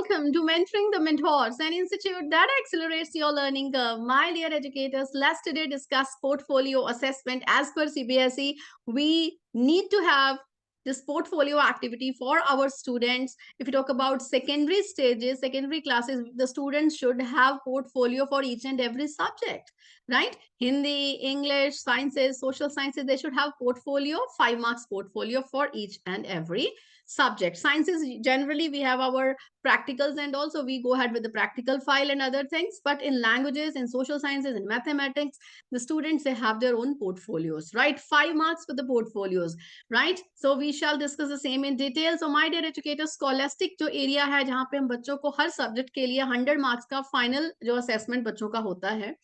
welcome to Mentoring the Mentors, an institute that accelerates your learning curve. My dear educators, let's today discuss portfolio assessment. As per CBSE, we need to have this portfolio activity for our students. If you talk about secondary stages, secondary classes, the students should have portfolio for each and every subject, right? Hindi, English, sciences, social sciences, they should have portfolio, 5 marks portfolio for each and every subject. Sciences, generally we have our practicals and also we go ahead with the practical file and other things. But in languages, in social sciences, in mathematics, the students, they have their own portfolios, right? 5 marks for the portfolios, right? So we shall discuss the same in detail. So my dear educators, scholastic जो area है जहाँ पे हम बच्चों को हर subject के लिए 100 marks का फाइनल जो असेसमेंट बच्चों का होता है,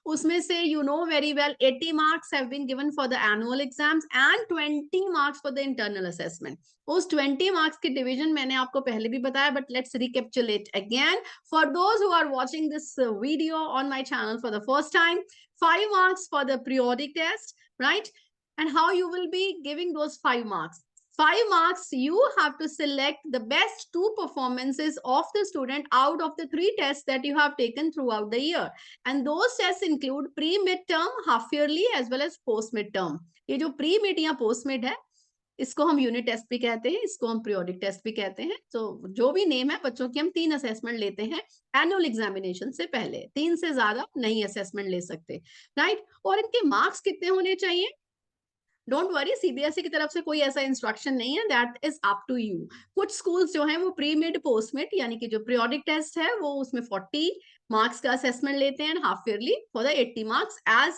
उसमें से you know very well 80 marks have been given for the annual exams and 20 marks for the internal assessment. उस 20 marks की division मैंने आपको पहले भी बताया, but let's recapitulate again for those who are watching this video on my channel for the first time. 5 marks for the periodic test, right? And how you will be giving those 5 marks. 5 marks, you have to select the best 2 performances of the student out of the 3 tests that you have taken throughout the year. And those tests include pre-midterm, half-yearly as well as post-midterm. ये जो pre-mid या post-mid है, इसको हम unit test भी कहते हैं, इसको हम पीरियोडिक टेस्ट भी कहते हैं. तो जो भी नेम है, बच्चों की हम 3 असेसमेंट लेते हैं एनुअल एग्जामिनेशन से पहले. 3 से ज्यादा नहीं असेसमेंट ले सकते, राइट? और इनके मार्क्स कितने होने चाहिए? डोंट वरी, सीबीएसई की तरफ से कोई ऐसा इंस्ट्रक्शन नहीं है, that is up to you. कुछ स्कूल्स जो हैं वो प्री मिड पोस्ट मिड यानी कि जो पीरियोडिक टेस्ट है वो उसमें 40 मार्क्स का असेसमेंट लेते हैं, half yearly for the 80 marks as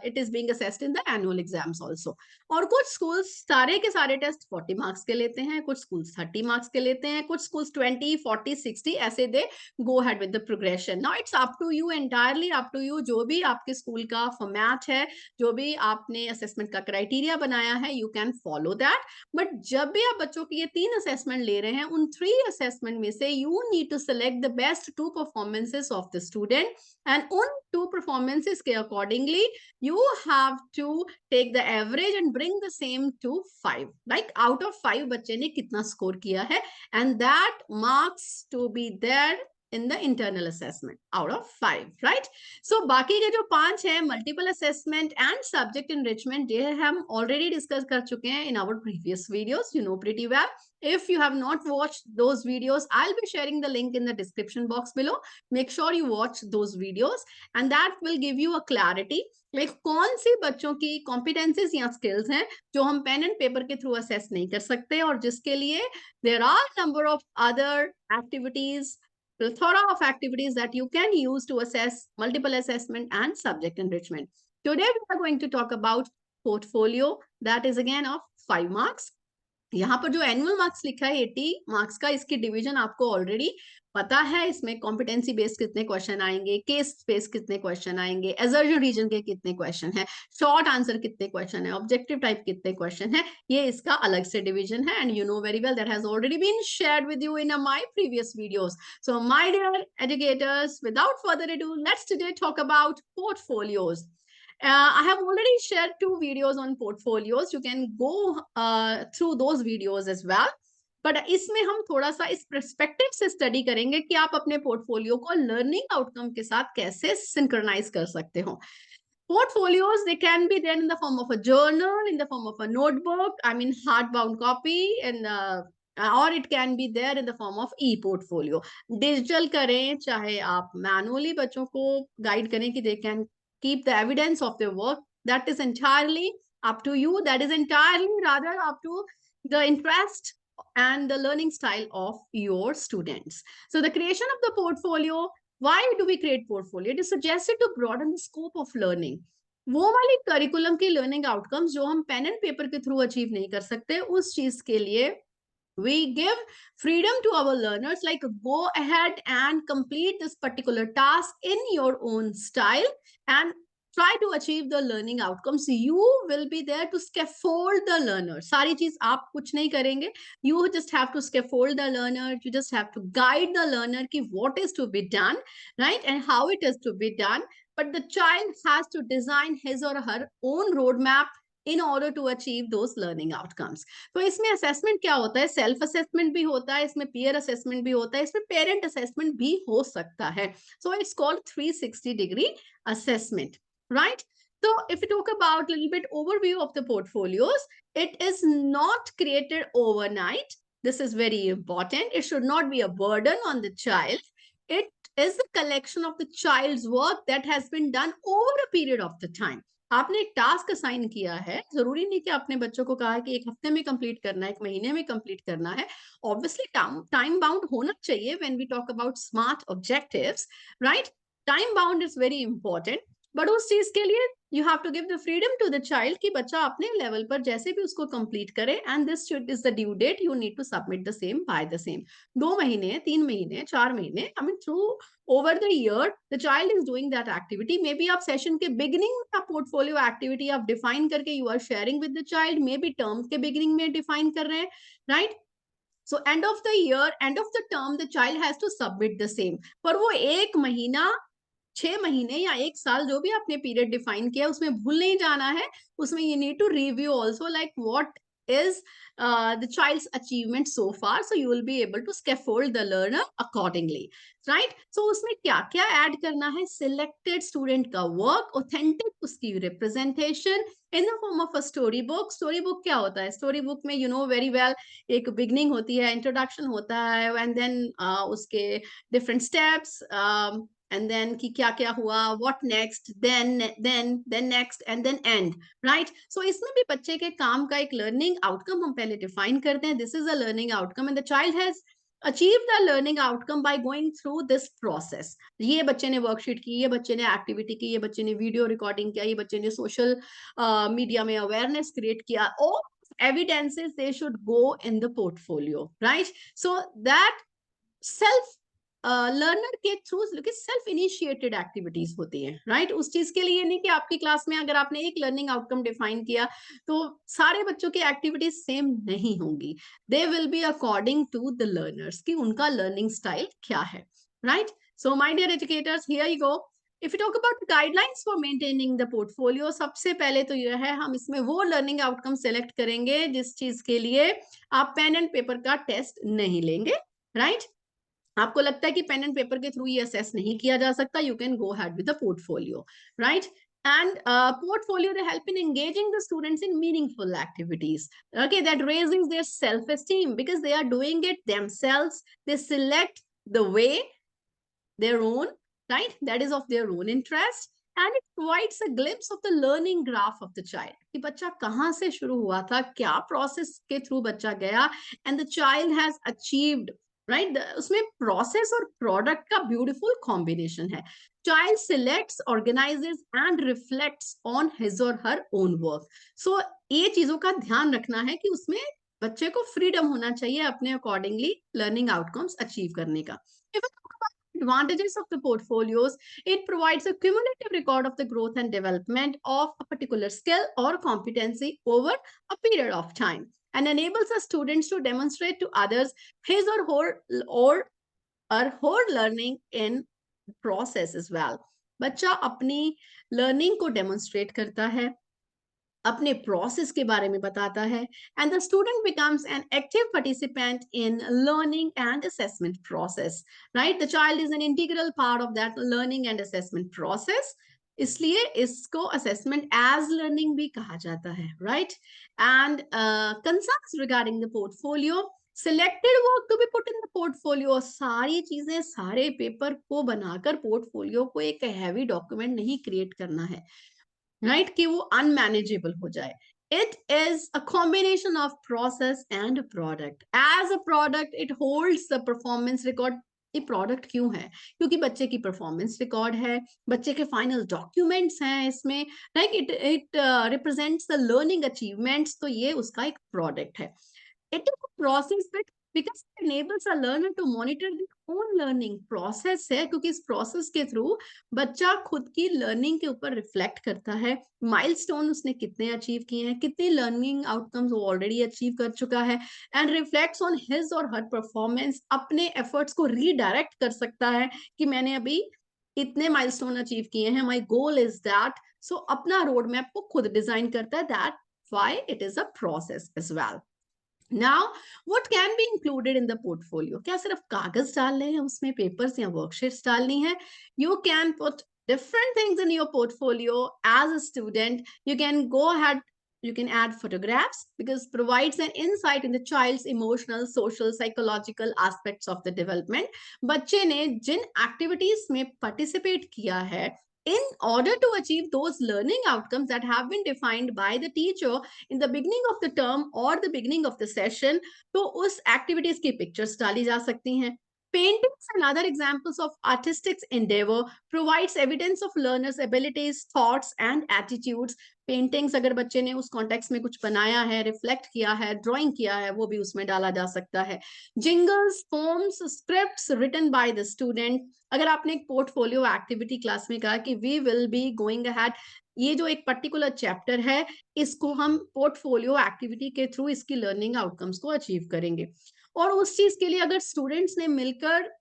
it is being assessed in the annual exams also. और कुछ स्कूल्स सारे के सारे टेस्ट 40 मार्क्स के लेते हैं, कुछ स्कूल्स 30 मार्क्स के लेते हैं, कुछ स्कूल्स 20, 40, 60 ऐसे they go head with the progression. Now it's up to you, entirely up to you. जो भी आपके स्कूल का फॉर्मेट है, जो भी आपने असेसमेंट का क्राइटेरिया बनाया है, you can follow that. But जब भी आप बच्चों की ये 3 असेसमेंट ले रहे हैं, उन 3 असेसमेंट में से you need to select the best 2 performances of the student and उन 2 परफॉर्मेंसेस के accordingly you have to take the average and bring the same to 5. Like out of 5 बच्चे ने कितना स्कोर किया है, and that marks to be there in the internal assessment out of 5, right? So बाकी के जो 5 है, multiple assessment and subject enrichment, ये हम already discuss कर चुके हैं in our previous videos, you know pretty well. If you have not watched those videos, I'll be sharing the link in the description box below. Make sure you watch those videos and that will give you a clarity like कौन सी बच्चों की competencies या skills हैं जो हम pen and paper के through assess नहीं कर सकते, और जिसके लिए there are number of other activities, plethora of activities that you can use to assess multiple assessment and subject enrichment. Today we are going to talk about portfolio, that is again of 5 marks. यहाँ पर जो annual marks लिखा है 80 marks का, इसकी division आपको already पता है. इसमें कॉम्पिटेंसी बेस्ड कितने क्वेश्चन आएंगे, केस बेस्ड कितने क्वेश्चन आएंगे, एजर्जन रीजन के कितने क्वेश्चन है, शॉर्ट आंसर कितने क्वेश्चन है, ऑब्जेक्टिव टाइप कितने क्वेश्चन है, ये इसका अलग से डिवीजन है. And you know very well that has already been shared with you in my previous videos. So my dear educators, without further ado, let's today talk about portfolios. I have already shared 2 videos on portfolios. You can go through those videos as well. But इसमें हम थोड़ा सा इस perspective से study करेंगे कि आप अपने portfolio को learning outcome के साथ कैसे synchronize कर सकते हो. Portfolios, they can be there in the form of a journal, in the form of a notebook, I mean hardbound copy, and or it can be there in the form of e-portfolio. Digital करें चाहे आप manually बच्चों को guide करें कि they can keep the evidence of their work, that is entirely up to you. That is entirely rather up to the interest and the learning style of your students. So the creation of the portfolio, why do we create portfolio? It is suggested to broaden the scope of learning. वो वाली curriculum की learning outcomes जो हम pen and paper के through achieve नहीं कर सकते, उस चीज के लिए we give freedom to our learners, like go ahead and complete this particular task in your own style and try to achieve the learning outcomes. You will be there to scaffold the learner. सारी चीज आप कुछ नहीं करेंगे, you just have to scaffold the learner, you just have to guide the learner कि what is to be done, right, and how it is to be done. But the child has to design his or her own roadmap in order to achieve those learning outcomes. तो इसमें assessment क्या होता है? Self assessment भी होता है, इसमें peer assessment भी होता है, इसमें parent assessment भी हो सकता है. So it's called 360-degree assessment, right? So if we talk about a little bit overview of the portfolios, it is not created overnight. This is very important. It should not be a burden on the child. It is a collection of the child's work that has been done over a period of the time. आपने एक task assign किया है, जरूरी नहीं कि आपने बच्चों को कहा है कि एक हफ्ते में कंप्लीट करना है, एक महीने में कंप्लीट करना है. ऑब्वियसली टाइम बाउंड होना चाहिए when we talk about smart objectives, right? Time bound is very important, but उस चीज के लिए you have to give the freedom to the child कि बच्चा अपने लेवल पर जैसे भी उसको कंप्लीट करे, and this is the due date, you need to submit the same by the same. 2 महीने, 3 महीने, 4 महीने, I mean through over the year the child is doing that activity. Maybe आप सेशन के बिगिनिंग में portfolio activity आप define करके you are sharing with the child, maybe term के beginning में डिफाइन कर रहे हैं, right? So end of the year, end of the term, the child has to submit the same. पर वो 1 महीना, 6 महीने या 1 साल जो भी आपने पीरियड डिफाइन किया उसमें भूल नहीं जाना है. उसमें you need to review also like what is the child's achievement so far, so you will be able to scaffold the learner accordingly, right? So उसमें क्या क्या ऐड करना है? selected student का work, authentic उसकी representation in the form of a story book. story book क्या होता है? story book में you know very well एक beginning होती है, introduction होता है, and then उसके different steps, and then कि क्या क्या हुआ, what next, then next, and then end, right? So इसमें भी बच्चे के काम का एक learning outcome हम पहले define करते हैं. This is a learning outcome and the child has achieved the learning outcome by going through this process. ये बच्चे ने worksheet की, ये बच्चे ने activity की, ये बच्चे ने video recording किया, ये बच्चे ने social media में awareness create किया. All evidences they should go in the portfolio, right? So that self learner के थ्रू सेल्फ इनिशिएटेड एक्टिविटीज होती है, राइट? उस चीज के लिए नहीं कि आपकी क्लास में अगर आपने एक लर्निंग आउटकम डिफाइन किया तो सारे बच्चों की एक्टिविटीज सेम नहीं होंगी. They will be according to the learners कि उनका लर्निंग स्टाइल क्या है, right? So my dear educators, here you go. If you talk about guidelines for maintaining the portfolio, सबसे पहले तो यह है हम इसमें वो लर्निंग आउटकम सेलेक्ट करेंगे जिस चीज के लिए आप पेन एंड पेपर का टेस्ट नहीं लेंगे, राइट? आपको लगता है कि पेन एंड पेपर के थ्रू ये असेस नहीं किया जा सकता, you can go had with the portfolio, right? And portfolio, they help in engaging the students in meaningful activities, okay, that raises their self-esteem because they are doing it themselves. They select the way their own, right? That is of their own interest, and it provides a glimpse of the learning graph of the child कि बच्चा कहाँ से शुरू हुआ था, क्या process के through बच्चा गया, and the child has achieved, right? उसमें प्रोसेस और प्रोडक्ट का ब्यूटीफुल कॉम्बिनेशन है. Child selects, organises and reflects on his or her own work. सो ये चीजों का ध्यान रखना है कि उसमें बच्चे को फ्रीडम होना चाहिए अपने अकॉर्डिंगली लर्निंग आउटकम्स अचीव करने का. Advantages of the portfolios, it provides a cumulative record of the growth and development of a particular skill or competency over a period of time, and enables the students to demonstrate to others his or her learning in process as well. बच्चा अपनी learning को demonstrate करता है, अपने process के बारे में बताता है, and the student becomes an active participant in learning and assessment process, right? The child is an integral part of that learning and assessment process. इसलिए इसको assessment as learning भी कहा जाता है, right? And concerns regarding the portfolio, selected work to be put in the portfolio, सारी चीजें, सारे paper को बनाकर पोर्टफोलियो को एक हैवी डॉक्यूमेंट नहीं क्रिएट करना है, राइट? कि वो अनमैनेजेबल हो जाए. It is a combination of process and product. As a product, it holds the performance record. ये प्रोडक्ट क्यों है? क्योंकि बच्चे की परफॉर्मेंस रिकॉर्ड है, बच्चे के फाइनल डॉक्यूमेंट्स हैं इसमें, right? It represents the learning achievements, तो ये उसका एक प्रोडक्ट है. It is a process that because it enables a learner to monitor their own learning process है, क्योंकि इस प्रोसेस के थ्रू बच्चा खुद की लर्निंग के ऊपर रिफ्लेक्ट करता है, माइलस्टोन उसने कितने अचीव किए हैं, कितनी लर्निंग आउटकम्स वो ऑलरेडी अचीव कर चुका है, and reflects on his or her performance. अपने एफर्ट्स को रीडायरेक्ट कर सकता है कि मैंने अभी इतने माइलस्टोन अचीव किए हैं, माय गोल इज दैट. सो अपना रोड मैप को खुद डिजाइन करता है, that why it is a process as well. Now, what can be included in the portfolio? क्या सिर्फ कागज डालने हैं उसमें, पेपर्स या वर्कशीट्स डालनी है? You can put different things in your portfolio as a student. You can go ahead, you can add photographs because provides an insight in the child's emotional, social, psychological aspects of the development. बच्चे ने जिन activities में participate किया है, in order to achieve those learning outcomes that have been defined by the teacher in the beginning of the term or the beginning of the session, तो उस activities की pictures डाली जा सकती हैं. Paintings and other examples of artistic endeavor provides evidence of learners' abilities, thoughts, and attitudes. Paintings अगर बच्चे ने उस कॉन्टेक्स्ट में कुछ बनाया है, रिफ्लेक्ट किया है, ड्राइंग किया है, वो भी उसमें डाला जा सकता है. Jingles, poems, scripts written by the student. अगर आपने एक पोर्टफोलियो एक्टिविटी क्लास में कहा कि we will be going ahead, ये जो एक पर्टिकुलर चैप्टर है, इसको हम पोर्टफोलियो एक्टिविटी के थ्रू इसकी लर्निंग आउटकम्स को अचीव करेंगे. और उस चीज के लिए अगर स्टूडेंट्स ने मिलकर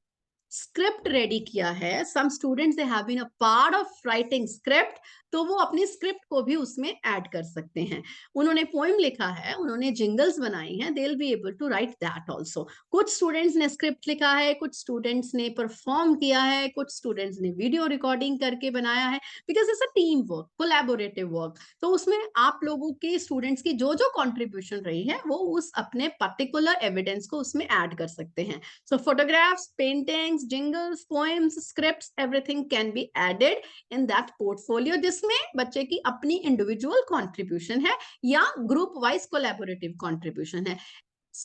स्क्रिप्ट रेडी किया है, some students they have been a part of writing script, तो वो अपनी स्क्रिप्ट को भी उसमें ऐड कर सकते हैं. उन्होंने पोएम लिखा है, उन्होंने जिंगल्स बनाई हैं, they will be able to write that also. कुछ स्टूडेंट्स ने स्क्रिप्ट लिखा है, कुछ स्टूडेंट्स ने परफॉर्म किया है, कुछ स्टूडेंट्स ने वीडियो रिकॉर्डिंग करके बनाया है, because it's a team work, collaborative work. तो उसमें आप लोगों के स्टूडेंट्स की जो जो कॉन्ट्रीब्यूशन रही है, वो उस अपने पर्टिकुलर एविडेंस को उसमें ऐड कर सकते हैं. So photographs, paintings, jingles, poems, scripts, everything can be added in that portfolio, जिसमें बच्चे की अपनी individual contribution है या group wise collaborative contribution है.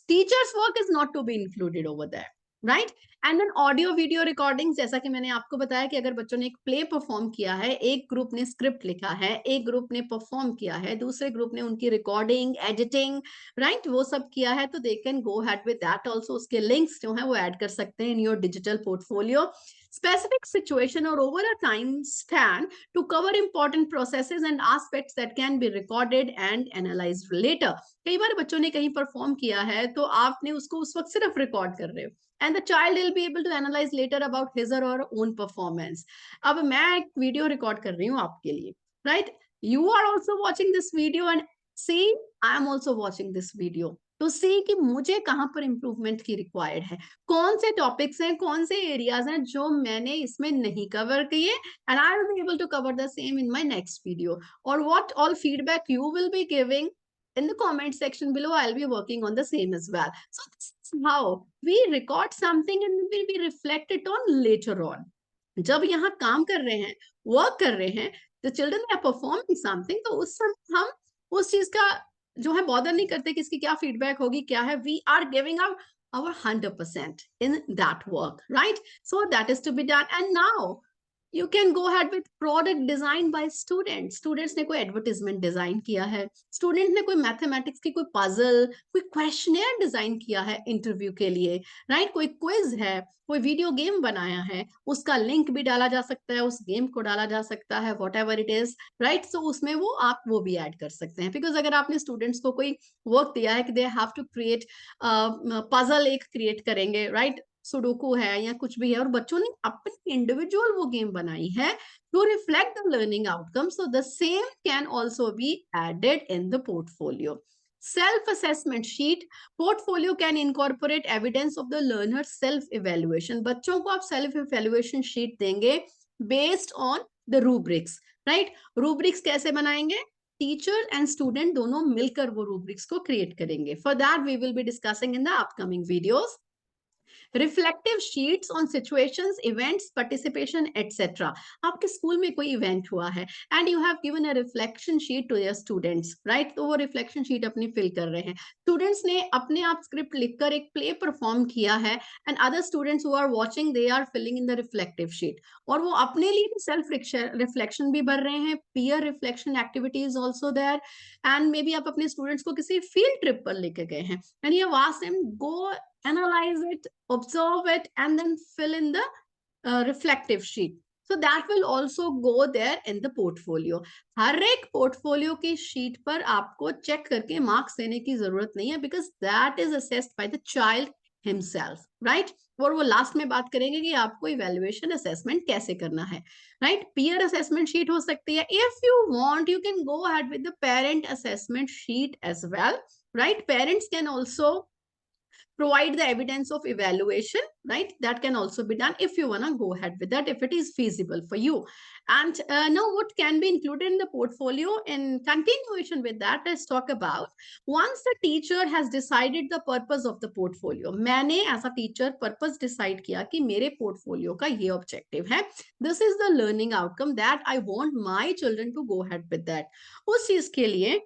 Teacher's work is not to be included over there, right? And then audio video recording, जैसा कि मैंने आपको बताया कि अगर बच्चों ने एक प्ले परफॉर्म किया है, एक ग्रुप ने स्क्रिप्ट लिखा है, एक ग्रुप ने परफॉर्म किया है, दूसरे ग्रुप ने उनकी रिकॉर्डिंग, एडिटिंग, राइट, वो सब किया है, तो they can go had with that also. उसके लिंक्स जो है वो ऐड कर सकते हैं in your digital portfolio. Specific situation or over a time span to cover important processes and aspects that can be recorded and analyzed later. कई बार बच्चों ने कहीं परफॉर्म किया है, तो आपने उसको उस वक्त सिर्फ रिकॉर्ड कर रहे हो, and the child will be able to analyze later about his or her own performance. अब मैं एक वीडियो रिकॉर्ड कर रही हूँ आपके लिए, right? You are also watching this video and see, I am also watching this video. तो see कि मुझे कहाँ पर इम्प्रूवमेंट की रिक्वायर्ड है, कौन से टॉपिक्स हैं, कौन से एरियाज हैं जो मैंने इसमें नहीं कवर किए, and I will be able to cover the same in my next video. Or what all feedback you will be giving in the comment section below, I'll be working on the same as well. So this is how we record something and will be reflected on later on. जब यहाँ काम कर रहे हैं, work कर रहे हैं, the children are performing something, तो उस समय हम उस चीज का जो है बॉदर नहीं करते कि इसकी क्या फीडबैक होगी, क्या है. We are giving our 100% in that work, right? So that is to be done. And now you can go ahead with product design by students. Students ने कोई एडवर्टाइजमेंट डिजाइन किया है, स्टूडेंट ने कोई मैथमेटिक्स की कोई पजल, कोई questionnaire design किया है इंटरव्यू के लिए, राइट? कोई क्विज है, कोई वीडियो गेम बनाया है, उसका लिंक भी डाला जा सकता है, उस गेम को डाला जा सकता है, whatever it is, right? So उसमें वो आप वो भी ऐड कर सकते हैं. बिकॉज अगर आपने स्टूडेंट्स को कोई वर्क दिया है कि they have to create puzzle, एक क्रिएट करेंगे, राइट? सुडोकू है या कुछ भी है, और बच्चों ने अपनी इंडिविजुअल वो गेम बनाई है to reflect the learning outcomes, so the same can also be added in the portfolio. Self-assessment sheet. Portfolio can incorporate evidence of the learner's self-evaluation. बच्चों को आप self-evaluation sheet देंगे based on the rubrics, right? Rubrics कैसे बनाएंगे? Teacher and student दोनों मिलकर वो rubrics को create करेंगे. For that we will be discussing in the upcoming videos. Reflective sheets on situations, events, participation etcetera. आपके स्कूल में कोई इवेंट हुआ है and you have given a reflection sheet to your students, right? तो वो reflection sheet अपनी fill कर रहे हैं. स्टूडेंट्स ने अपने आप स्क्रिप्ट लिखकर एक प्ले परफॉर्म किया है and other students who are watching they are filling in the reflective sheet, और वो अपने लिए भी सेल्फ रिफ्लेक्शन भी भर रहे हैं. Peer reflection activities also there, and maybe आप अपने स्टूडेंट्स को किसी फील्ड ट्रिप पर लेके गए हैं and you have asked them go analyze it, observe it, and then fill in the reflective sheet. So that will also go there in the portfolio. हर एक portfolio की sheet पर आपको check करके marks देने की जरूरत नहीं है, because that is assessed by the child himself, right? और वो लास्ट में बात करेंगे कि आपको इवेल्युएशन असेसमेंट कैसे करना है, राइट? पीयर असेसमेंट शीट हो सकती है. If you want you can go ahead with the parent assessment sheet as well, right? Parents can also provide the evidence of evaluation, right? That can also be done if you want to go ahead with that, if it is feasible for you. And now what can be included in the portfolio? In continuation with that, let's talk about once the teacher has decided the purpose of the portfolio. मैंने as a teacher purpose decide किया कि मेरे portfolio का ये objective है. This is the learning outcome that I want my children to go ahead with that. उस चीज के लिए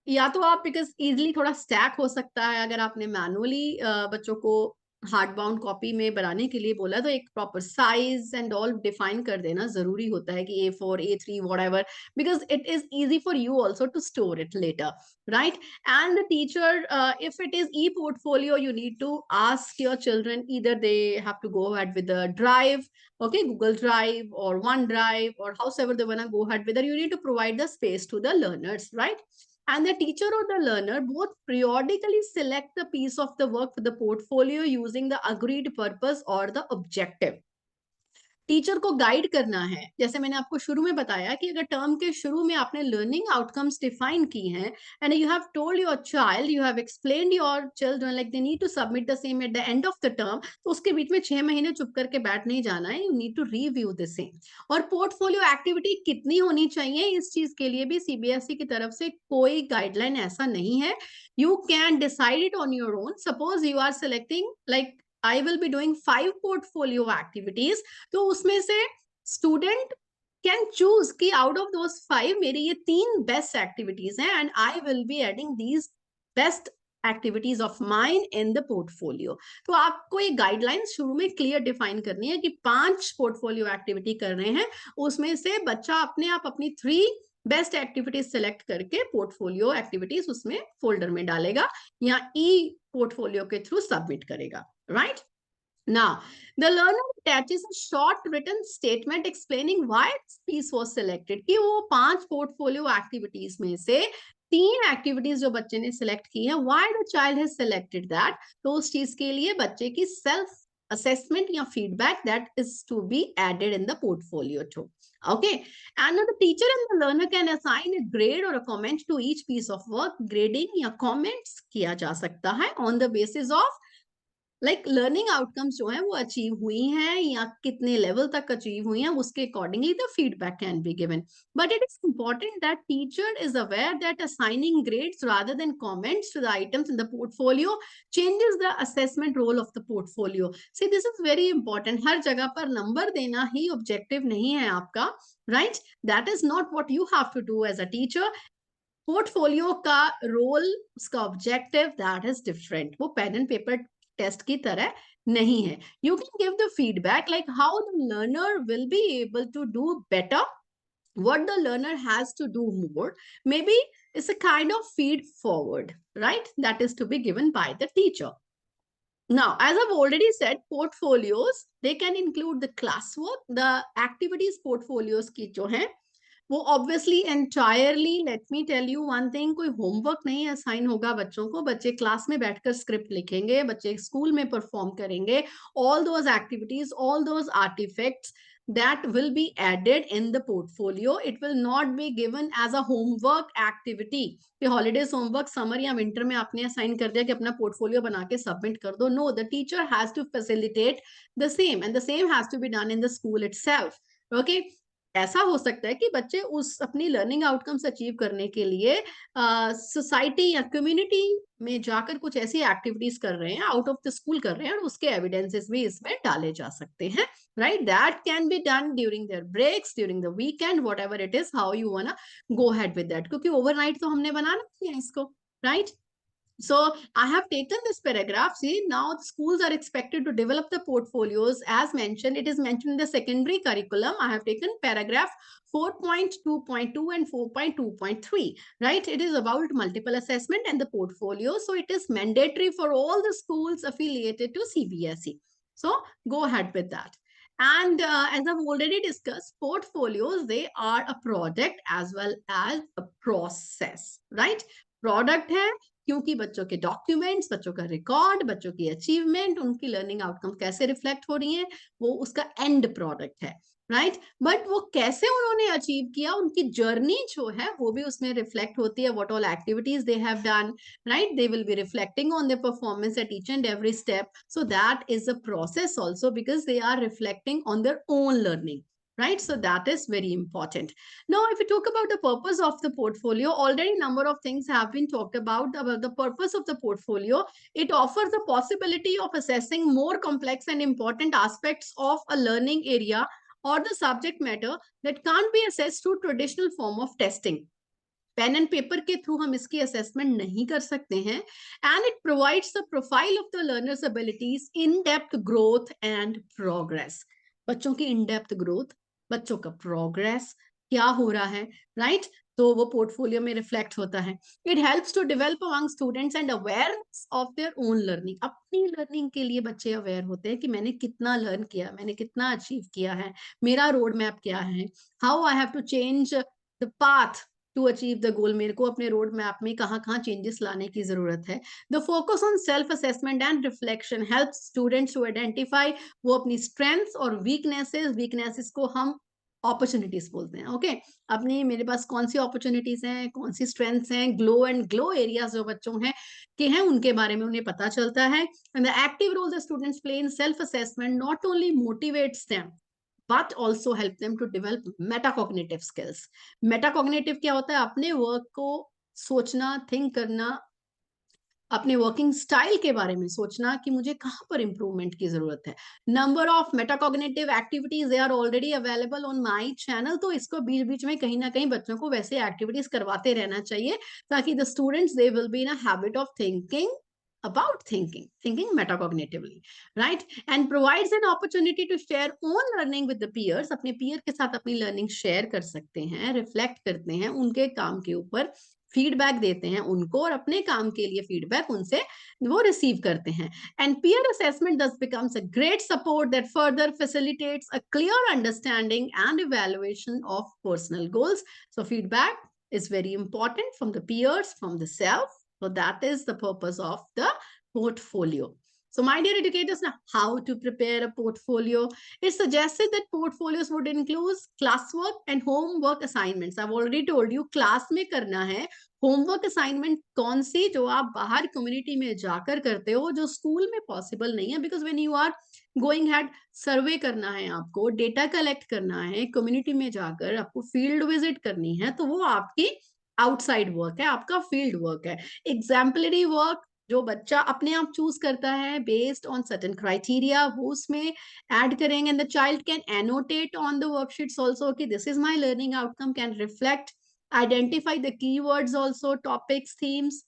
या तो आप बिकॉज इजिली थोड़ा स्टैक हो सकता है, अगर आपने मैनुअली बच्चों को हार्ड बाउंड कॉपी में बनाने के लिए बोला तो एक proper size and all define कर देना जरूरी होता है कि A4 A3 whatever, because it is easy for you also to store it later, right? And the teacher, if it is e-portfolio, you need to ask your children, either they have to go ahead with the drive, okay, Google Drive or OneDrive or however they want to go ahead with it, you need to provide the space to the learners, right? And the teacher or the learner both periodically select the piece of the work for the portfolio using the agreed purpose or the objective. Teacher को guide करना है, जैसे मैंने आपको शुरू में बताया कि अगर टर्म के शुरू में आपने लर्निंग आउटकम्स डिफाइन की हैं and you have told your child, you have explained your children like they need to submit the same at the end of the term, तो उसके बीच में 6 महीने चुप करके बैठ नहीं जाना है, you need to review the same. और पोर्टफोलियो एक्टिविटी कितनी होनी चाहिए, इस चीज के लिए भी सीबीएसई की तरफ से कोई गाइडलाइन ऐसा नहीं है. You can decide it on your own. Suppose you are selecting like I will be doing 5 portfolio activities, तो उसमें से student can choose कि out of those 5 मेरी ये 3 best activities हैं and I will be adding these best activities of mine in the portfolio. तो आपको ये guidelines शुरू में clear define करनी है कि 5 portfolio activity कर रहे हैं, उसमें से बच्चा अपने आप अपनी 3 बेस्ट एक्टिविटीज सेलेक्ट करके पोर्टफोलियो एक्टिविटीज उसमें फोल्डर में डालेगा या ई पोर्टफोलियो के थ्रू सबमिट करेगा, right? Now, the learner attaches a short written statement explaining why this piece was selected. कि वो 5 portfolio activities में से 3 एक्टिविटीज जो बच्चे ने सिलेक्ट की है, why the child has selected that, तो उस चीज के लिए बच्चे की सेल्फ assessment या feedback that is to be added in the portfolio too. Okay, and the teacher and the learner can assign a grade or a comment to each piece of work. Grading या comments किया जा सकता है on the basis of like learning outcomes जो है वो achieve हुई हैं या कितने लेवल तक अचीव हुई हैं, उसके accordingly the feedback can be given. But it is important that teacher is aware that assigning grades rather than comments to the items in the portfolio changes the assessment role of the portfolio. See this is very important. हर जगह पर number देना ही objective नहीं है आपका, right? That is not what you have to do as a teacher. Portfolio का role, उसका ऑब्जेक्टिव दैट इज डिफरेंट. वो पेन एंड पेपर टेस्ट की तरह नहीं है. You can give the feedback like how the learner will be able to do better, what the learner has to do more. Maybe it's a kind of feed forward, right? That is to be given by the teacher. Now, as I've already said, portfolios, they can include the classwork, the activities portfolios की जो हैं वो obviously entirely, let me tell you one thing, कोई homework नहीं assign होगा बच्चों को. बच्चे क्लास में बैठकर स्क्रिप्ट लिखेंगे, बच्चे स्कूल में परफॉर्म करेंगे. All those activities, all those artefacts that will be added in the portfolio. It will not be given as a homework activity कि holidays homework summer या winter में आपने assign कर दिया कि अपना portfolio बना के submit कर दो. No, the teacher has to facilitate the same and the same has to be done in the school itself. Okay, ऐसा हो सकता है कि बच्चे उस अपनी लर्निंग आउटकम्स अचीव करने के लिए सोसाइटी या कम्युनिटी में जाकर कुछ ऐसी एक्टिविटीज कर रहे हैं, आउट ऑफ द स्कूल कर रहे हैं, और उसके एविडेंसेस भी इसमें डाले जा सकते हैं, राइट? That can be done during their breaks, during the weekend, whatever it is, how you want to go ahead with that, क्योंकि ओवरनाइट तो हमने बनाना नहीं है इसको, right? So I have taken this paragraph. See, now the schools are expected to develop the portfolios as mentioned. It is mentioned in the secondary curriculum. I have taken paragraph 4.2.2 and 4.2.3, right? It is about multiple assessment and the portfolio. So it is mandatory for all the schools affiliated to CBSE. So go ahead with that. And as I've already discussed, portfolios, they are a product as well as a process, right? Product है, क्योंकि बच्चों के documents, बच्चों का record, बच्चों की achievement, उनकी learning outcome कैसे रिफ्लेक्ट हो रही है, वो उसका एंड प्रोडक्ट है, राइट? बट वो कैसे उन्होंने अचीव किया, उनकी जर्नी जो है वो भी उसमें रिफ्लेक्ट होती है, what all activities they have done, right? They will be reflecting on their performance at each and every step. So that is a process also, because they are reflecting on their own learning, right? So that is very important. Now if we talk about the purpose of the portfolio, already number of things have been talked about the purpose of the portfolio. It offers the possibility of assessing more complex and important aspects of a learning area or the subject matter that can't be assessed through traditional form of testing. Pen and paper के through हम इसकी assessment नहीं कर सकते हैं, and it provides the profile of the learners abilities, in depth growth and progress. बच्चों की इन depth growth, बच्चों का प्रोग्रेस क्या हो रहा है, राइट? तो वो पोर्टफोलियो में रिफ्लेक्ट होता है. It helps to develop among students and awareness of their own learning. अपनी लर्निंग के लिए बच्चे अवेयर होते हैं कि मैंने कितना लर्न किया, मैंने कितना अचीव किया है, मेरा रोड मैप क्या है, how I have to change the path to achieve the goal. मेरे को अपने रोड मैप में कहाँ कहाँ चेंजेस लाने की जरूरत है. The focus on self assessment and reflection help students to identify वो अपनी स्ट्रेंथ्स और वीकनेसेस को हम अपॉर्चुनिटीज बोलते हैं. ओके, अपनी मेरे पास कौन सी अपॉर्चुनिटीज हैं, कौन सी स्ट्रेंथ्स हैं, ग्लो एरियाज जो बच्चों हैं के हैं, उनके बारे में उन्हें पता चलता है. And the active role the students play in self assessment not only motivates them but also help them to develop metacognitive skills. Metacognitive क्या होता है? अपने वर्क को सोचना, थिंक करना, अपने वर्किंग स्टाइल के बारे में सोचना कि मुझे कहाँ पर इंप्रूवमेंट की जरूरत है. Number of metacognitive activities they are already available on my channel. तो इसको बीच बीच में कहीं ना कहीं बच्चों को वैसे एक्टिविटीज करवाते रहना चाहिए, ताकि the students they will be in a habit of thinking about thinking metacognitively, right? And provides an opportunity to share own learning with the peers. अपने peer के साथ अपनी learning share कर सकते हैं, reflect करते हैं उनके काम के ऊपर, फीडबैक देते हैं उनको, और अपने काम के लिए फीडबैक उनसे वो रिसीव करते हैं. And peer assessment thus becomes a great support that further facilitates a clear understanding and evaluation of personal goals. So feedback is very important from the peers, from the self. So that is the purpose of the portfolio. So my dear educators, now how to prepare a portfolio? It's suggested that portfolios would include classwork and homework assignments. I've already told you class में करना है. Homework assignment कौन सी? जो आप बाहर community में जाकर करते हो, जो स्कूल में पॉसिबल नहीं है. Because when you are going had survey करना है, आपको डेटा कलेक्ट करना है, कम्युनिटी में जाकर आपको फील्ड विजिट करनी है, तो वो आपकी आउटसाइड वर्क है, आपका फील्ड वर्क है. एग्जाम्पलरी वर्क जो बच्चा अपने आप चूज करता है बेस्ड ऑन सर्टेन क्राइटेरिया, वो उसमें ऐड करेंगे. And the child can annotate on the worksheets also कि this is my learning outcome, can reflect, identify the keywords also, topics, themes,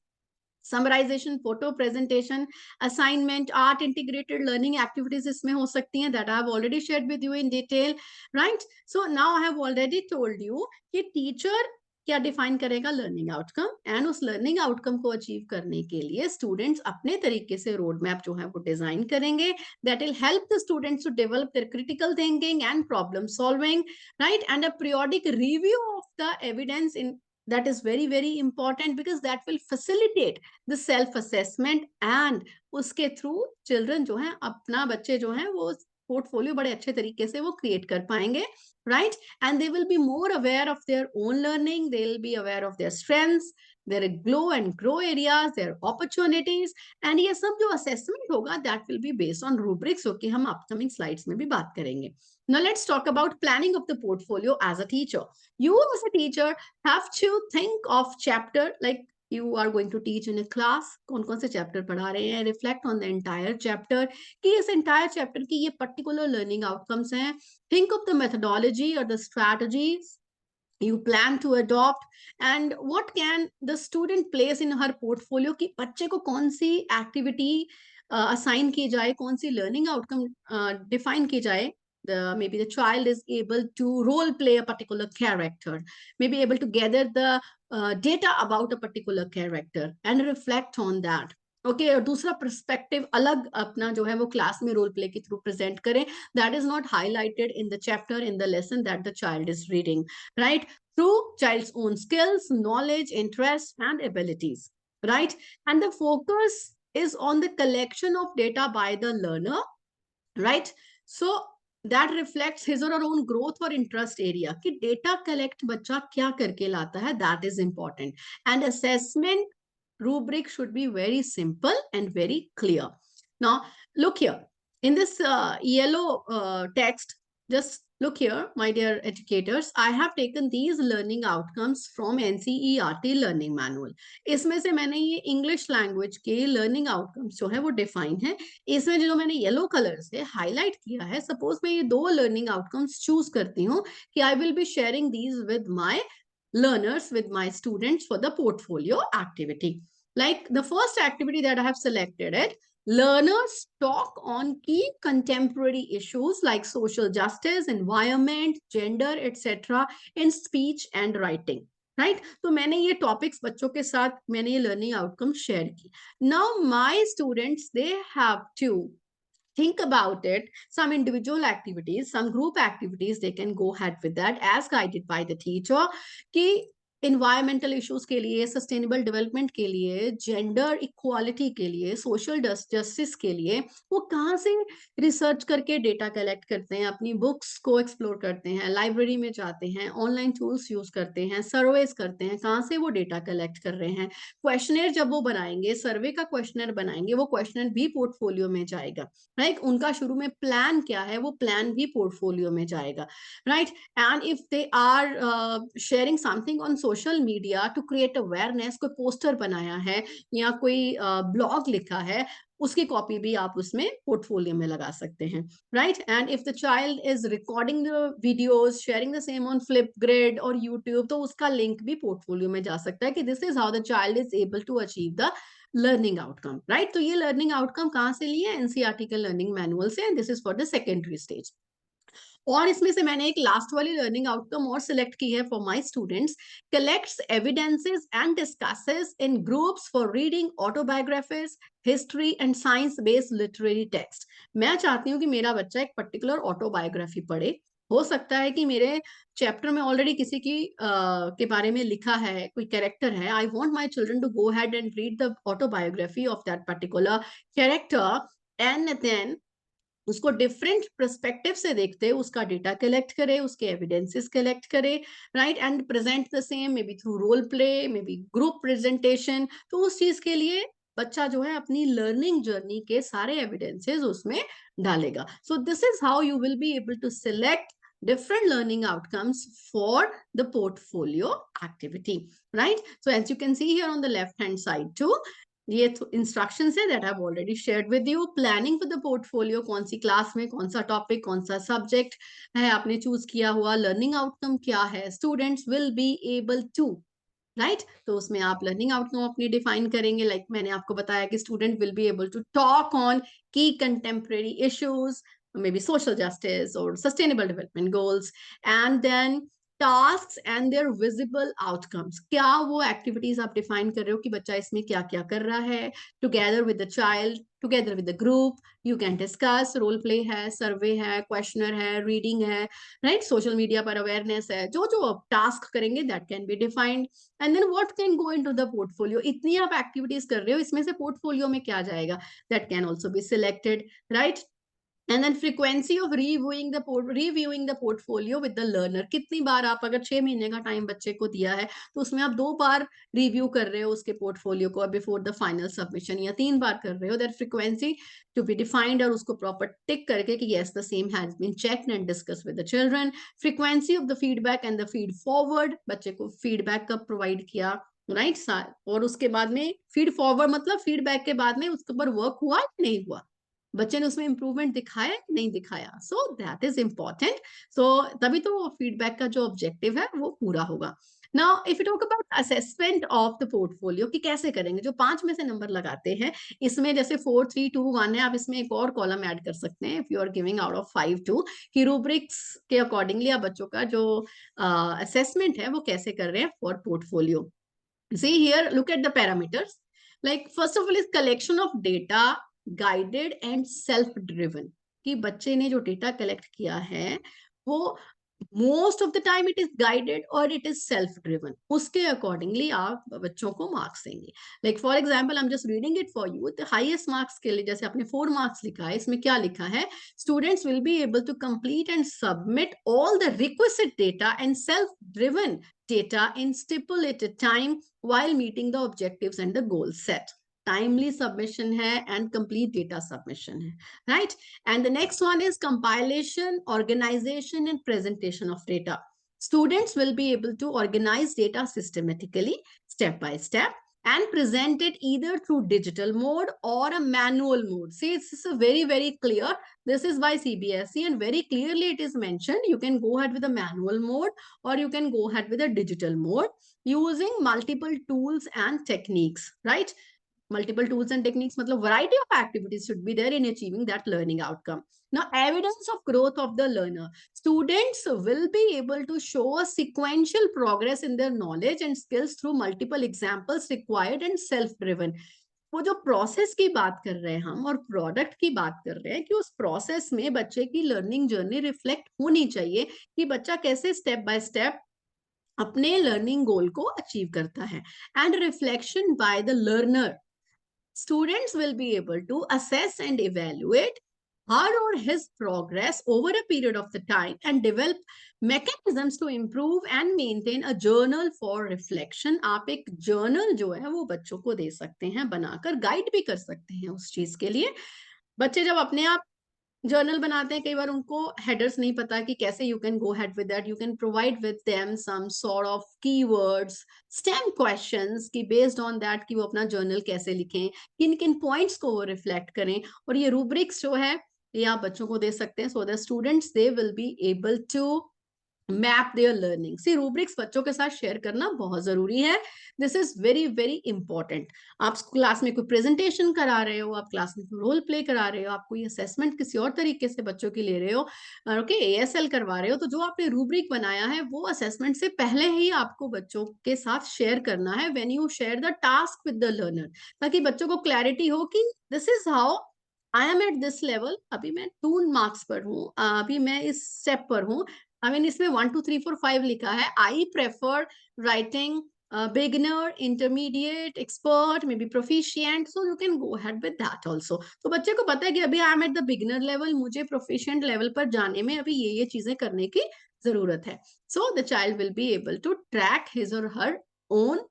summarization, photo presentation, assignment, art integrated learning activities इसमें हो सकती हैं, that I have already shared with you in detail, right? So now I have already told you कि teacher क्या define करेगा learning outcome, and उस learning outcome को achieve करने के लिए स्टूडेंट्स अपने तरीके से रोड मैप जो है वो डिजाइन करेंगे. That will help the students to develop their critical thinking and problem solving, right? And a periodic review of the evidence in that is very very important, because that will facilitate the self assessment, and उसके through children जो है अपना, बच्चे जो हैं वो portfolio बड़े अच्छे तरीके से वो क्रिएट कर पाएंगे, right? And they will be more aware of their own learning, they'll be aware of their strengths, their glow and grow areas, their opportunities. And ये सब जो assessment होगा, that will be based on rubrics, जो कि हम upcoming slides में भी बात करेंगे. Now let's talk about planning of the portfolio as a teacher. You as a teacher have to think of chapter, like you are going to teach in a class, कौन कौन से chapter पढ़ा रहे हैं, reflect on the entire chapter कि इस entire chapter की ये particular learning outcomes हैं. Think of the methodology or the strategies you plan to adopt, and what can the student place in her portfolio कि बच्चे को कौन सी activity assign की जाए, कौन सी learning outcome define की जाए. Maybe the child is able to role play a particular character, maybe able to gather the data about a particular character and reflect on that. Okay, और दूसरा perspective अलग अपना जो है वो क्लास में रोल प्ले के थ्रू प्रेजेंट करें, that is not highlighted in the chapter, in the lesson that the child is reading, right? Through child's own skills, knowledge, interest and abilities, right? And the focus is on the collection of data by the learner, right? So that reflects his or her own growth or interest area कि data collect बच्चा क्या करके लाता है, that is important. And assessment rubric should be very simple and very clear. Now look here in this yellow text, just look here, my dear educators, I have taken these learning outcomes from NCERT learning manual. इसमें से मैंने ये English language के learning outcomes जो है वो define है. इसमें जो मैंने येलो कलर से हाईलाइट किया है, सपोज मैं ये 2 लर्निंग आउटकम्स चूज करती हूँ कि I will be sharing these with my learners, with my students for the portfolio activity. Like the first activity that I have selected it, learners talk on key contemporary issues like social justice, environment, gender, etc. in speech and writing. Right तो मैंने ये topics बच्चों के साथ मैंने ये learning outcome share की. Now my students they have to think about it, some individual activities, some group activities, they can go ahead with that as guided by the teacher कि इन्वायरमेंटल इश्यूज के लिए, sustainable development के लिए, gender equality के लिए, social justice के लिए वो कहाँ से रिसर्च करके डेटा कलेक्ट करते हैं, अपनी बुक्स को एक्सप्लोर करते हैं, लाइब्रेरी में जाते हैं, ऑनलाइन टूल्स यूज करते हैं, सर्वेस करते हैं, कहाँ से वो डेटा कलेक्ट कर रहे हैं. क्वेश्चनर जब वो बनाएंगे, सर्वे का क्वेश्चनर बनाएंगे, वो क्वेश्चनर भी पोर्टफोलियो में जाएगा. राइट उनका शुरू में प्लान क्या है, वो प्लान भी पोर्टफोलियो में जाएगा. Right and if they are sharing something on social media to create awareness, कोई पोस्टर बनाया है या कोई ब्लॉग लिखा है, उसकी कॉपी भी आप उसमें पोर्टफोलियो में लगा सकते हैं. Right and if the child is recording the videos, sharing the same on Flipgrid और यूट्यूब, तो उसका लिंक भी पोर्टफोलियो में जा सकता है कि this is how the child is able to achieve the learning outcome. Right तो ये लर्निंग आउटकम कहाँ से लिए, एनसीईआरटी के लर्निंग मैनुअल से, and this is for the secondary stage. और इसमें से मैंने एक लास्ट वाली लर्निंग आउटकम और सिलेक्ट की है for my students, collects evidences and discusses in groups for reading autobiographies, history and science based literary text. मैं चाहती हूँ कि मेरा बच्चा एक पर्टिकुलर ऑटोबायोग्राफी पढ़े. हो सकता है कि मेरे चैप्टर में ऑलरेडी किसी की के बारे में लिखा है, कोई कैरेक्टर है, I want my children to go ahead and read the autobiography of that particular character, and then उसको डिफरेंट परस्पेक्टिव से देखते, उसका डेटा कलेक्ट करे, उसके एविडेंसेस कलेक्ट करे, right and present the same, maybe through role play, maybe group presentation. तो उस चीज के लिए बच्चा जो है अपनी लर्निंग जर्नी के सारे एविडेंसेस उसमें डालेगा. So this is how you will be able to select different learning outcomes for the portfolio activity, right? So as you can see here on the left hand side too, ये instructions है that I have already shared with you. Planning for the portfolio, कौन सी class में कौन सा topic, कौन सा subject है आपने चूज किया हुआ, लर्निंग आउटकम क्या है, students will be able to, right तो उसमें आप लर्निंग आउटकम अपनी डिफाइन करेंगे. लाइक मैंने आपको बताया कि student will be able to talk on key contemporary issues, maybe social justice or sustainable development goals, and then tasks and their visible outcomes. क्या वो एक्टिविटीज आप डिफाइन कर रहे हो कि बच्चा इसमें क्या क्या कर रहा है, together with the child, together with the group, you can discuss, role play है, सर्वे है, क्वेश्चनर है, रीडिंग है, राइट सोशल मीडिया पर अवेयरनेस है, जो जो आप टास्क करेंगे that can be defined. And then what can go into the portfolio, इतनी आप एक्टिविटीज कर रहे हो, इसमें से पोर्टफोलियो में क्या जाएगा, that can also be selected, right. And then frequency of reviewing the portfolio with the learner, कितनी बार आप, अगर 6 महीने का टाइम बच्चे को दिया है तो उसमें आप 2 बार रिव्यू कर रहे हो उसके पोर्टफोलियो को बिफोर द फाइनल सबमिशन, या 3 बार कर रहे हो, that frequency to be defined, और उसको प्रॉपर टिक करके कि yes the same has been checked and discuss with the children. Frequency of the feedback and the feed forward, बच्चे को फीडबैक कब प्रोवाइड किया, राइट और उसके बाद में फीड फॉरवर्ड मतलब फीडबैक के बाद में उसके ऊपर वर्क हुआ या नहीं हुआ, बच्चे ने उसमें इंप्रूवमेंट दिखाया कि नहीं दिखाया. So that is important. So तभी तो फीडबैक का जो ऑब्जेक्टिव है वो पूरा होगा. Now if you talk about assessment of the portfolio कि कैसे करेंगे, जो 5 में से नंबर लगाते हैं इसमें जैसे 4 3 2 1 है, आप इसमें एक और कॉलम ऐड कर सकते हैं if you are giving out of 5 2 कि रूब्रिक्स के अकॉर्डिंगली आप बच्चों का जो असेसमेंट है वो कैसे कर रहे हैं for portfolio. See here, look at the parameters. Like first of all is collection of data, guided and self driven. कि बच्चे ने जो डेटा कलेक्ट किया है वो most of the time it is guided और इट इज सेल्फ ड्रिवन, उसके accordingly आप बच्चों को मार्क्स देंगे. Like for example I am just reading it for you. The highest marks के लिए जैसे आपने 4 मार्क्स लिखा है, इसमें क्या लिखा है? Students will be able to complete and submit all the requested data and self driven data in stipulated time while meeting the objectives and the goals set. Timely submission है and complete data submission है, right? And the next one is compilation, organization, and presentation of data. Students will be able to organize data systematically, step by step, and present it either through digital mode or a manual mode. See, it's a very, very clear. This is by CBSE and very clearly it is mentioned. You can go ahead with a manual mode or you can go ahead with a digital mode using multiple tools and techniques, right? Multiple tools and techniques matlab variety of activities should be there in achieving that learning outcome. Now, evidence of growth of the learner. Students will be able to show a sequential progress in their knowledge and skills through multiple examples required and self-driven. वो जो process की बात कर रहे हैं हम और product की बात कर रहे हैं कि उस प्रोसेस में बच्चे की लर्निंग जर्नी रिफ्लेक्ट होनी चाहिए कि बच्चा कैसे स्टेप बाय स्टेप अपने लर्निंग गोल को अचीव करता है. And reflection by the learner. Students will be able to assess and evaluate her or his progress over a period of the time and develop mechanisms to improve and maintain a journal for reflection. आप एक journal जो है वो बच्चों को दे सकते हैं बनाकर, गाइड भी कर सकते हैं उस चीज के लिए. बच्चे जब अपने आप जर्नल बनाते हैं, कई बार उनको हेडर्स नहीं पता कि कैसे you can go head with that. You can provide with them some sort of keywords, stem questions कि बेस्ड ऑन दैट कि वो अपना जर्नल कैसे लिखें, किन किन पॉइंट्स को वो रिफ्लेक्ट करें. और ये रूब्रिक्स जो है ये आप बच्चों को दे सकते हैं so that students they will be able to map their learning. See rubrics बच्चों के साथ शेयर करना बहुत जरूरी है. This is very very important. आप क्लास में कोई प्रेजेंटेशन करा रहे हो, आप क्लास में रोल प्ले करा रहे हो, आप कोई असेसमेंट किसी और तरीके से बच्चों की ले रहे हो, ओके एएसएल करवा रहे हो, तो जो आपने रूब्रिक बनाया है वो असेसमेंट से पहले ही आपको बच्चों के साथ शेयर करना है when you share the task with the learner, ताकि बच्चों को क्लैरिटी हो कि this is how I am at this level. अभी मैं 2 मार्क्स पर हूँ, अभी मैं इस स्टेप पर हूँ. आई मीन इसमें 1 2 3 4 5 लिखा है. I prefer writing beginner, intermediate, expert, maybe proficient, so you can go ahead with that also. तो बच्चे को पता है कि अभी I am at the beginner level, मुझे प्रोफिशिएंट लेवल पर जाने में अभी ये चीजें करने की जरूरत है. So the child will be able to track his or her own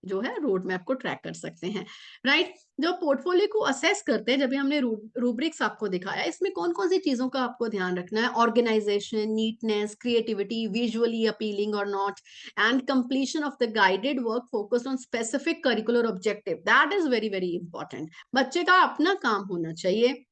जो है रोड मैप को ट्रैक कर सकते हैं, राइट? जो पोर्टफोलियो को असेस करते हैं, जब भी हमने रूब्रिक्स आपको दिखाया, इसमें कौन कौन सी चीजों का आपको ध्यान रखना है? Organisation, neatness, creativity, visually appealing और not, and completion of the guided work focused on specific curricular objective. That is very very important. बच्चे का अपना काम होना चाहिए.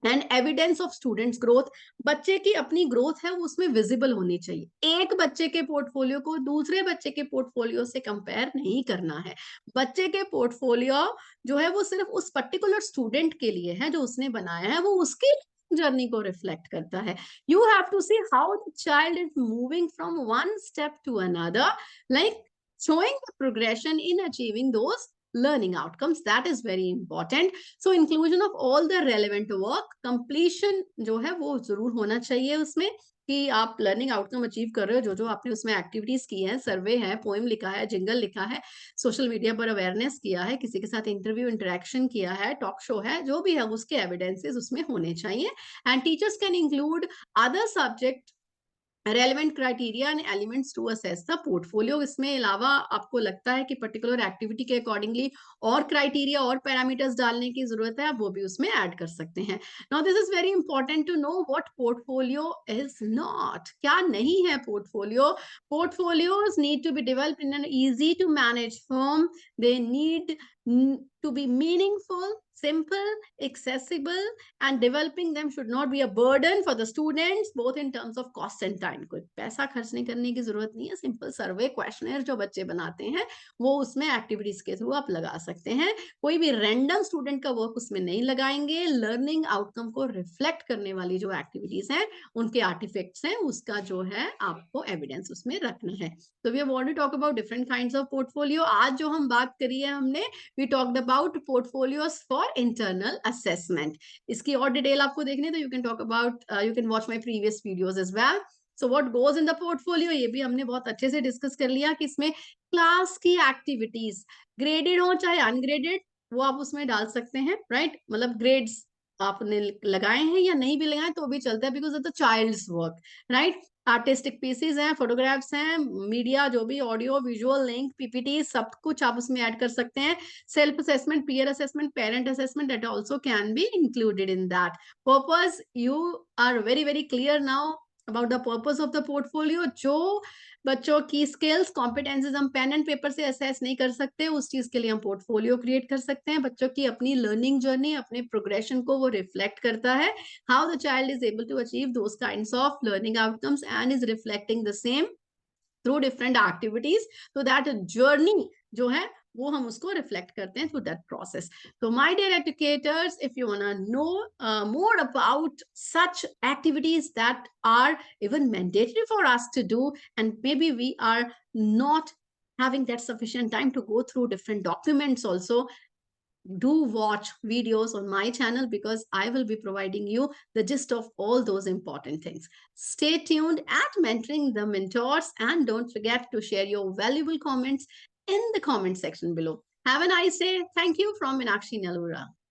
And evidence of students growth. बच्चे की अपनी ग्रोथ है वो उसमें विजिबल होनी चाहिए. एक बच्चे के पोर्टफोलियो को दूसरे बच्चे के पोर्टफोलियो से कंपेयर नहीं करना है. बच्चे के पोर्टफोलियो जो है वो सिर्फ उस पर्टिकुलर स्टूडेंट के लिए है जो उसने बनाया है, वो उसकी जर्नी को रिफ्लेक्ट करता है. You have to see how the child is moving from one step to another, like showing the progression in achieving those learning outcomes. That is very important. So inclusion of all the relevant work, completion जो है वो जरूर होना चाहिए उसमें कि आप learning outcome achieve कर रहे हो. जो जो आपने उसमें एक्टिविटीज की है, सर्वे है, पोएम लिखा है, जिंगल लिखा है, सोशल मीडिया पर अवेयरनेस किया है, किसी के साथ इंटरव्यू इंटरेक्शन किया है, टॉक शो है, जो भी है उसके एविडेंसेस उसमें होने चाहिए. And teachers can include other subject relevant criteria and elements to assess the portfolio. इसमें अलावा आपको लगता है कि पर्टिकुलर एक्टिविटी के अकॉर्डिंगली और क्राइटेरिया और पैरामीटर्स डालने की जरूरत है, आप वो भी उसमें ऐड कर सकते हैं. Now this is very important to know what portfolio is not. क्या नहीं है portfolio? Portfolios need to be developed in an easy to manage form. They need to be meaningful, simple, accessible, and developing them should not be a burden for the students, both in terms of cost and time. कोई पैसा खर्च नहीं करने की जरूरत नहीं है. Simple सर्वे questionnaire जो बच्चे बनाते हैं वो उसमें एक्टिविटीज के थ्रू आप लगा सकते हैं. कोई भी रैंडम स्टूडेंट का वर्क उसमें नहीं लगाएंगे. लर्निंग आउटकम को रिफ्लेक्ट करने वाली जो एक्टिविटीज हैं, उनके आर्टिफैक्ट्स हैं, उसका जो है आपको एविडेंस उसमें रखना है. तो we have already talk about different kinds of portfolio. आज जो हम बात करी है हमने, we talked about portfolios for internal assessment. इसकी और डिटेल आपको देखनी है तो you can talk about you can watch my previous videos as well. So what goes in the portfolio, ये भी हमने बहुत अच्छे से डिस्कस कर लिया कि इसमें क्लास की एक्टिविटीज ग्रेडेड हो चाहे अनग्रेडेड, वो आप उसमें डाल सकते हैं, राइट? मतलब ग्रेड्स आपने लगाए हैं या नहीं भी लगाए तो भी चलता है, because of the child's work, right? Artistic pieces हैं, फोटोग्राफ्स हैं, मीडिया जो भी ऑडियो विजुअल लिंक पीपीटी सब कुछ आप उसमें ऐड कर सकते हैं। Self assessment, peer assessment, parent assessment, that also can be included in that purpose. You are very very clear now about the purpose of the portfolio. जो बच्चों की स्किल्स कॉम्पिटेंसेस हम पेन एंड पेपर से assess नहीं कर सकते, उस चीज के लिए हम पोर्टफोलियो क्रिएट कर सकते हैं। बच्चों की अपनी लर्निंग जर्नी, अपने प्रोग्रेशन को वो रिफ्लेक्ट करता है, how the child is able to achieve those kinds of learning outcomes and is reflecting the same through different activities. तो दैट जर्नी जो है वो हम उसको रिफ्लेक्ट करते हैं थ्रू दैट प्रोसेस। तो my dear educators, if you wanna know more about such activities that are even mandatory for us to do, and maybe we are not having that sufficient time to go through different documents also, do watch videos on my channel, because I will be providing you the gist of all those important things. Stay tuned at Mentoring the Mentors, and don't forget to share your valuable comments in the comment section below. Have a nice day. Thank you from Meenakshi Nalura.